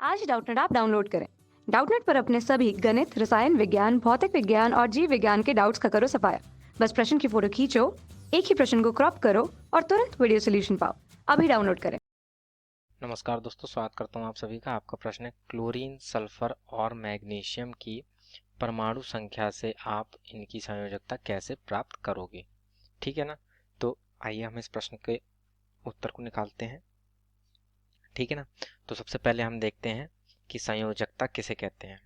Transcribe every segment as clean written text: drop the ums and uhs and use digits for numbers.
आज Doubtnut app download करें। Doubtnut पर अपने सभी गणित, रसायन विज्ञान, भौतिक विज्ञान और जीव विज्ञान के डाउट्स का करो सफाया। बस प्रश्न की फोटो खींचो, एक ही प्रश्न को क्रॉप करो और तुरंत वीडियो सोल्यूशन पाओ। अभी डाउनलोड करें। नमस्कार दोस्तों, स्वागत करता हूं आप सभी का। आपका प्रश्न है क्लोरीन, सल्फर और मैग्नीशियम की परमाणु संख्या से आप इनकी संयोजकता कैसे प्राप्त करोगे। ठीक है ना। तो आइए हम इस प्रश्न के उत्तर को निकालते हैं। ठीक है ना। तो सबसे पहले हम देखते हैं कि संयोजकता किसे कहते हैं।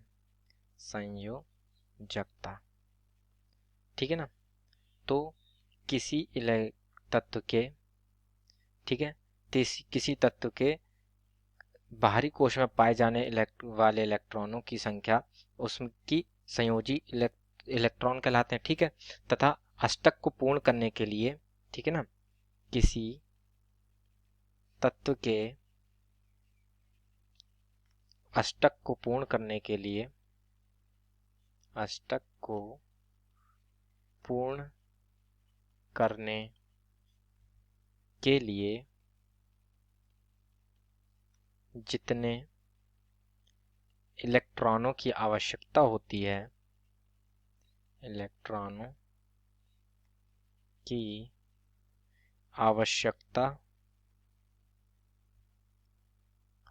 संयोजकता, ठीक है ना। तो किसी तत्व के, ठीक है, किसी तत्व के बाहरी कोश में पाए जाने वाले इलेक्ट्रॉनों की संख्या उसकी संयोजी इलेक्ट्रॉन कहलाते हैं। ठीक है। तथा अष्टक को पूर्ण करने के लिए, ठीक है ना, किसी तत्व के अष्टक को पूर्ण करने के लिए, अष्टक को पूर्ण करने के लिए जितने इलेक्ट्रॉनों की आवश्यकता होती है, इलेक्ट्रॉनों की आवश्यकता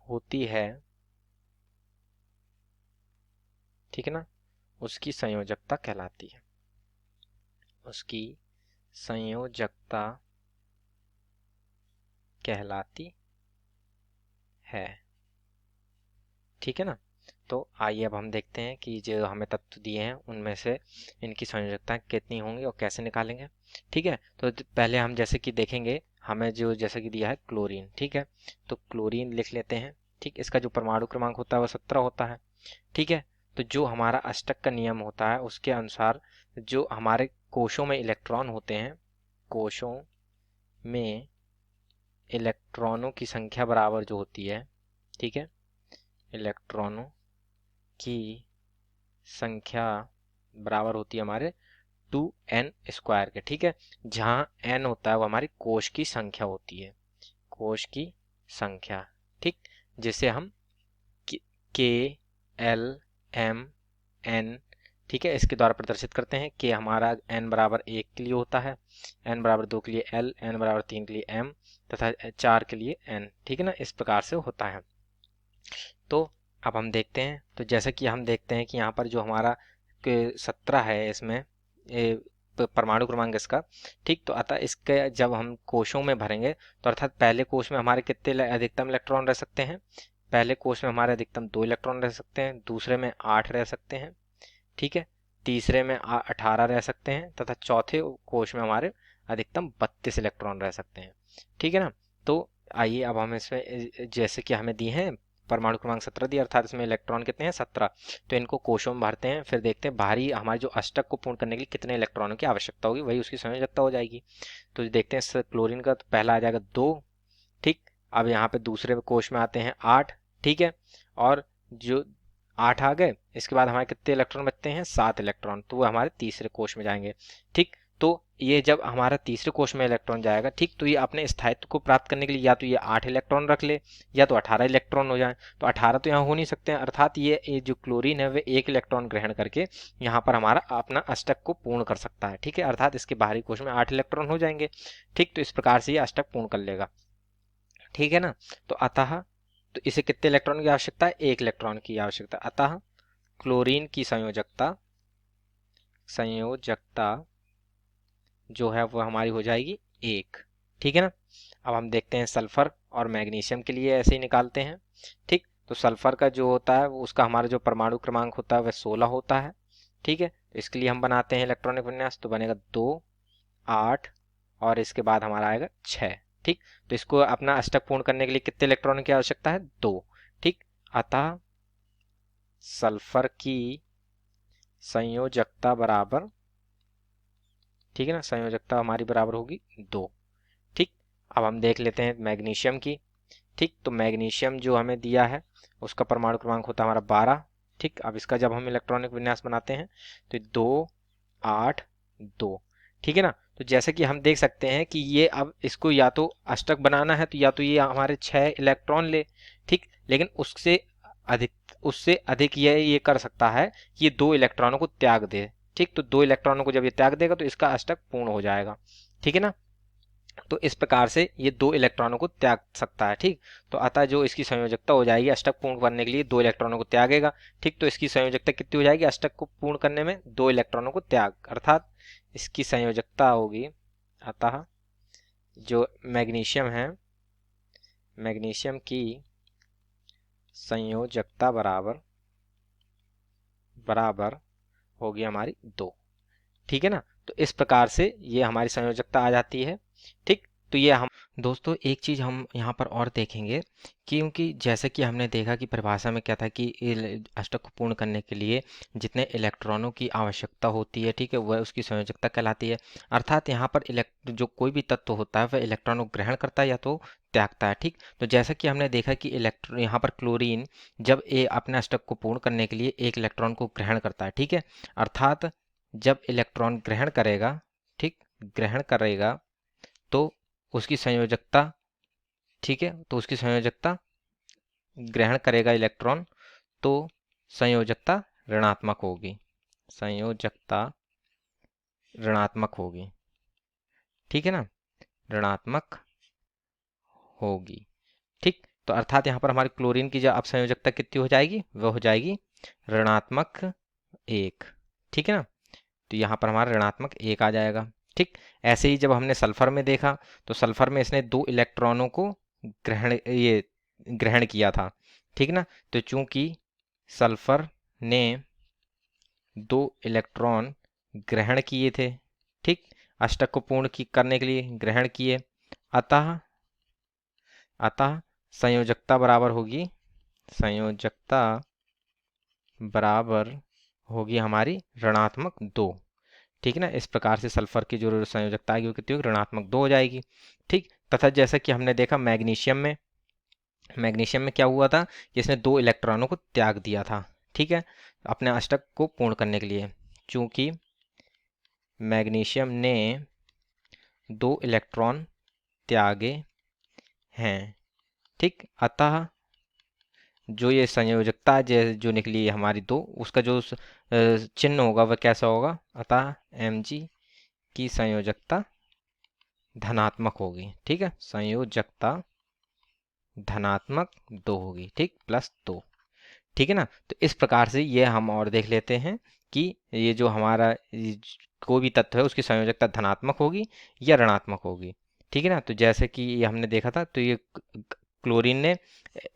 होती है, ठीक है ना, उसकी संयोजकता कहलाती है। उसकी संयोजकता कहलाती है। ठीक है ना। तो आइए अब हम देखते हैं कि जो हमें तत्व दिए हैं उनमें से इनकी संयोजकता कितनी होंगी और कैसे निकालेंगे। ठीक है। तो पहले हम जैसे कि देखेंगे, हमें जो जैसे कि दिया है क्लोरीन। ठीक है। तो क्लोरीन लिख लेते हैं। ठीक, इसका जो परमाणु क्रमांक होता है वह 17 होता है। ठीक है। तो जो हमारा अष्टक का नियम होता है उसके अनुसार जो हमारे कोशों में इलेक्ट्रॉन होते हैं, कोशों में इलेक्ट्रॉनों की संख्या बराबर जो होती है, ठीक है, इलेक्ट्रॉनों की संख्या बराबर होती है हमारे 2n स्क्वायर के। ठीक है। जहां n होता है वो हमारी कोश की संख्या होती है, कोश की संख्या। ठीक, जिसे हम के एल एम एन, ठीक है, इसके द्वारा प्रदर्शित करते हैं। कि हमारा n बराबर 1 के लिए होता है, n बराबर 2 के लिए l, n बराबर 3 के लिए m तथा 4 के लिए n। ठीक है ना, इस प्रकार से होता है। तो अब हम देखते हैं। तो जैसे कि हम देखते हैं कि यहाँ पर जो हमारा 17 है इसमें परमाणु क्रमांक इसका। ठीक, तो अतः इसके जब हम कोशों में भरेंगे तो अर्थात पहले कोश में हमारे कितने अधिकतम इलेक्ट्रॉन रह सकते हैं। पहले कोश में हमारे अधिकतम 2 इलेक्ट्रॉन रह सकते हैं, दूसरे में 8 रह सकते हैं, ठीक है, तीसरे में 18 रह सकते हैं तथा चौथे कोश में हमारे अधिकतम 32 इलेक्ट्रॉन रह सकते हैं। ठीक है ना। तो आइए अब हम इसमें जैसे कि हमें दिए हैं परमाणु क्रमांक 17 दिया, अर्थात इसमें इलेक्ट्रॉन कितने हैं 17। तो इनको कोशों में भरते हैं, फिर देखते हैं बाहरी हमारे जो अष्टक को पूर्ण करने के लिए कितने इलेक्ट्रॉनों की आवश्यकता होगी, वही उसकी संयोजकता हो जाएगी। तो देखते हैं इस क्लोरीन का, तो पहला आ जाएगा 2। ठीक, अब यहाँ पे दूसरे कोश में आते हैं 8। ठीक है, और जो 8 आ गए, इसके बाद हमारे कितने इलेक्ट्रॉन बचते हैं 7 इलेक्ट्रॉन, तो वो हमारे तीसरे कोश में जाएंगे। ठीक, तो ये जब हमारा तीसरे कोश में इलेक्ट्रॉन जाएगा, ठीक, तो ये अपने स्थायित्व को प्राप्त करने के लिए या तो ये 8 इलेक्ट्रॉन रख ले या तो 18 इलेक्ट्रॉन हो जाए। तो 18 तो यहाँ हो नहीं सकते हैं, अर्थात ये जो क्लोरीन है वे 1 इलेक्ट्रॉन ग्रहण करके यहाँ पर हमारा अपना अष्टक को पूर्ण कर सकता है। ठीक है, अर्थात इसके बाहरी कोश में 8 इलेक्ट्रॉन हो जाएंगे। ठीक, तो इस प्रकार से ये अष्टक पूर्ण कर लेगा। ठीक है ना। तो अतः तो इसे कितने इलेक्ट्रॉन की आवश्यकता है, 1 इलेक्ट्रॉन की आवश्यकता। अतः क्लोरीन की संयोजकता जो है वो हमारी हो जाएगी 1। ठीक है ना। अब हम देखते हैं सल्फर और मैग्नीशियम के लिए ऐसे ही निकालते हैं। ठीक, तो सल्फर का जो होता है वो उसका हमारा जो परमाणु क्रमांक होता है वह 16 होता है। ठीक है, तो इसके लिए हम बनाते हैं इलेक्ट्रॉनिक विन्यास, तो बनेगा 2, 8 और इसके बाद हमारा आएगा 6। ठीक, तो इसको अपना अष्टक पूर्ण करने के लिए कितने इलेक्ट्रॉनों की आवश्यकता है, 2। ठीक, अतः सल्फर की संयोजकता बराबर, ठीक है ना, संयोजकता हमारी बराबर होगी 2। ठीक, अब हम देख लेते हैं मैग्नीशियम की। ठीक, तो मैग्नीशियम जो हमें दिया है उसका परमाणु क्रमांक होता है हमारा 12। ठीक, अब इसका जब हम इलेक्ट्रॉनिक विन्यास बनाते हैं तो 2, 8, 2। ठीक है ना। तो जैसे कि हम देख सकते हैं कि ये अब इसको या तो अष्टक बनाना है तो या तो ये हमारे 6 इलेक्ट्रॉन ले। ठीक, लेकिन उससे अधिक, उससे अधिक ये कर सकता है कि ये 2 इलेक्ट्रॉनों को त्याग दे। ठीक, तो 2 इलेक्ट्रॉनों को जब ये त्याग देगा तो इसका अष्टक पूर्ण हो जाएगा। ठीक है ना, तो इस प्रकार से ये 2 इलेक्ट्रॉनों को त्याग सकता है। ठीक, तो अतः जो इसकी संयोजकता हो जाएगी अष्टक पूर्ण करने के लिए 2 इलेक्ट्रॉनों को त्यागेगा। ठीक, तो इसकी संयोजकता कितनी हो जाएगी अष्टक को पूर्ण करने में, 2 इलेक्ट्रॉनों को त्याग, अर्थात इसकी संयोजकता होगी, अतः जो मैग्नीशियम है, मैग्नीशियम की संयोजकता बराबर होगी हमारी 2। ठीक है ना, तो इस प्रकार से ये हमारी संयोजकता आ जाती है। ठीक, तो ये हम दोस्तों एक चीज़ हम यहाँ पर और देखेंगे, क्योंकि जैसे कि हमने देखा कि परिभाषा में क्या था कि अष्टक को पूर्ण करने के लिए जितने इलेक्ट्रॉनों की आवश्यकता होती है, ठीक है, वह उसकी संयोजकता कहलाती है। अर्थात यहाँ पर जो कोई भी तत्व होता है वह इलेक्ट्रॉन को ग्रहण करता है या तो त्यागता है। ठीक, तो जैसा कि हमने देखा कि इलेक्ट्रॉन यहाँ पर क्लोरीन जब अपने अष्टक को पूर्ण करने के लिए एक इलेक्ट्रॉन को ग्रहण करता है। ठीक है, अर्थात जब इलेक्ट्रॉन ग्रहण करेगा, ठीक, ग्रहण करेगा तो उसकी संयोजकता, ठीक है, तो उसकी संयोजकता, ग्रहण करेगा इलेक्ट्रॉन तो संयोजकता ऋणात्मक होगी, संयोजकता ऋणात्मक होगी। ठीक है ना, ऋणात्मक होगी। ठीक, तो अर्थात यहाँ पर हमारी क्लोरीन की जो अब संयोजकता कितनी हो जाएगी, वह हो जाएगी ऋणात्मक 1। ठीक है ना, तो यहाँ पर हमारा ऋणात्मक 1 आ जाएगा। ठीक, ऐसे ही जब हमने सल्फर में देखा तो सल्फर में इसने 2 इलेक्ट्रॉनों को ग्रहण किया था। ठीक ना, तो चूंकि सल्फर ने 2 इलेक्ट्रॉन ग्रहण किए थे, ठीक, अष्टक को पूर्ण करने के लिए ग्रहण किए, अतः संयोजकता बराबर होगी, संयोजकता बराबर होगी हमारी ऋणात्मक 2। ठीक है ना, इस प्रकार से सल्फर की जो संयोजकता आएगी वो कितनी होगी, ऋणात्मक 2 हो जाएगी। ठीक, तथा जैसा कि हमने देखा मैग्नीशियम में क्या हुआ था कि इसने 2 इलेक्ट्रॉनों को त्याग दिया था। ठीक है, अपने अष्टक को पूर्ण करने के लिए, चूंकि मैग्नीशियम ने 2 इलेक्ट्रॉन त्यागे हैं। ठीक, अतः जो ये संयोजकता जो निकली है हमारी 2, उसका जो चिन्ह होगा वह कैसा होगा, अतः Mg की संयोजकता धनात्मक होगी। ठीक है, संयोजकता धनात्मक 2 होगी, ठीक, +2। ठीक है ना, तो इस प्रकार से ये हम और देख लेते हैं कि ये जो हमारा कोई भी तत्व है उसकी संयोजकता धनात्मक होगी या ऋणात्मक होगी। ठीक है ना, तो जैसे कि ये हमने देखा था, तो ये क्लोरीन ने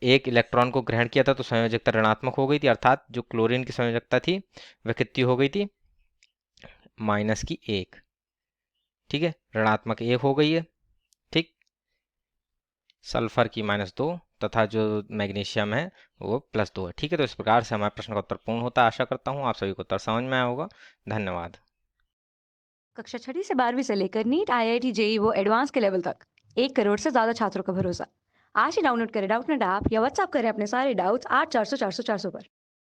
1 इलेक्ट्रॉन को ग्रहण किया था तो संयोजकता ऋणात्मक हो गई थी, अर्थात जो क्लोरीन की संयोजकता थी वह कितनी हो गई थी, -1। ठीक है, ऋणात्मक 1 हो गई है। ठीक, सल्फर की -2 तथा जो मैग्नीशियम है वो +2 है। ठीक है, तो इस प्रकार से हमारे प्रश्न का उत्तर पूर्ण होता है। आशा करता हूँ आप सभी को उत्तर समझ में आया होगा। धन्यवाद। कक्षा 6वीं से 12वीं से लेकर नीट, IIT, JEE वो एडवांस के लेवल तक 1 करोड़ से ज़्यादा छात्रों का भरोसा। आज ही डाउनलोड करें डाउटनेट ऐप या व्हाट्सएप करें अपने सारे डाउट्स 8400 400 400 पर।